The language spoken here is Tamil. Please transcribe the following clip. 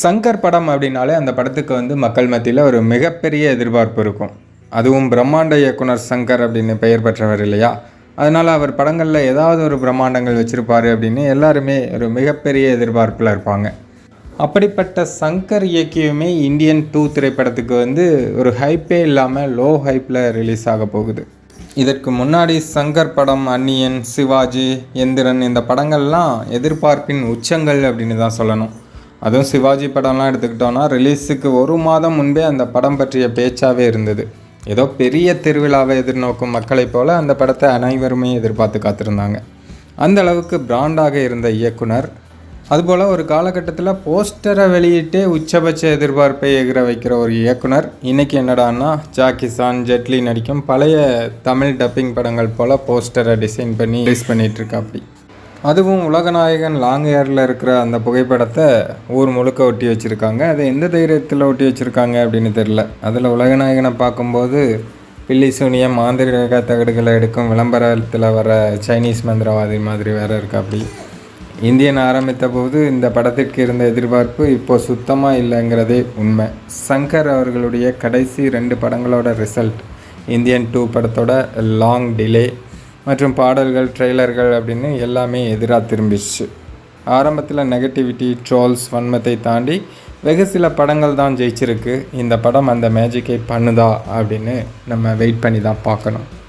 சங்கர் படம் அப்படின்னாலே அந்த படத்துக்கு மக்கள் மத்தியில் ஒரு மிகப்பெரிய எதிர்பார்ப்பு இருக்கும். அதுவும் பிரம்மாண்ட இயக்குனர் சங்கர் அப்படின்னு பெயர் பெற்றவர் இல்லையா? அதனால் அவர் படங்களில் ஏதாவது ஒரு பிரம்மாண்டங்கள் வச்சுருப்பார் அப்படின்னு எல்லாருமே ஒரு மிகப்பெரிய எதிர்பார்ப்பில் இருப்பாங்க. அப்படிப்பட்ட சங்கர் இயக்கியுமே இந்தியன் 2 திரைப்படத்துக்கு ஒரு ஹைப்பே இல்லாமல் லோ ஹைப்பில் ரிலீஸ் ஆக போகுது. இதற்கு முன்னாடி சங்கர் படம், அந்நியன், சிவாஜி, எந்திரன் இந்த படங்கள்லாம் எதிர்பார்ப்பின் உச்சங்கள் அப்படின்னு தான் சொல்லணும். அதுவும் சிவாஜி படம்லாம் எடுத்துக்கிட்டோன்னா ரிலீஸுக்கு 1 மாதம் முன்பே அந்த படம் பற்றிய பேச்சாகவே இருந்தது. ஏதோ பெரிய திருவிழாவை எதிர்நோக்கும் மக்களைப் போல் அந்த படத்தை அனைவருமே எதிர்பார்த்து காத்திருந்தாங்க. அந்த அளவுக்கு பிராண்டாக இருந்த இயக்குனர், அதுபோல் ஒரு காலகட்டத்தில் போஸ்டரை வெளியிட்டே உச்சபட்ச எதிர்பார்ப்பை எகிர வைக்கிற ஒரு இயக்குனர் இன்றைக்கி என்னடான்னா ஜாக்கிசான், ஜெட்லி நடிக்கும் பழைய தமிழ் டப்பிங் படங்கள் போல் போஸ்டரை டிசைன் பண்ணி ரிலீஸ் பண்ணிகிட்ருக்கா. அப்படி அதுவும் உலகநாயகன் லாங் ஹேரில் இருக்கிற அந்த புகைப்படத்தை ஊர் முழுக்க ஒட்டி வச்சுருக்காங்க. அது எந்த தைரியத்தில் ஒட்டி வச்சுருக்காங்க அப்படின்னு தெரில. அதில் உலகநாயகனை பார்க்கும்போது பில்லி சூனியம், மாந்திரிக தகடுகளை எடுக்கும் விளம்பரத்தில் வர சைனீஸ் மந்திரவாதி மாதிரி வேறு இருக்கா. அப்படி இந்தியன் ஆரம்பித்த போது இந்த படத்திற்கு இருந்த எதிர்பார்ப்பு இப்போது சுத்தமாக இல்லைங்கிறதே உண்மை. சங்கர் அவர்களுடைய கடைசி 2 படங்களோட ரிசல்ட் இந்தியன் 2 படத்தோட லாங் டிலே மற்றும் பாடல்கள், ட்ரெய்லர்கள் அப்படின்னு எல்லாமே எதிராக திரும்பிச்சு. ஆரம்பத்தில் நெகட்டிவிட்டி, ட்ரோல்ஸ், வன்மத்தை தாண்டி வெகு சில படங்கள் தான் ஜெயிச்சிருக்கு. இந்த படம் அந்த மேஜிக்கை பண்ணுதா அப்படின்னு நம்ம வெயிட் பண்ணி தான் பார்க்கணும்.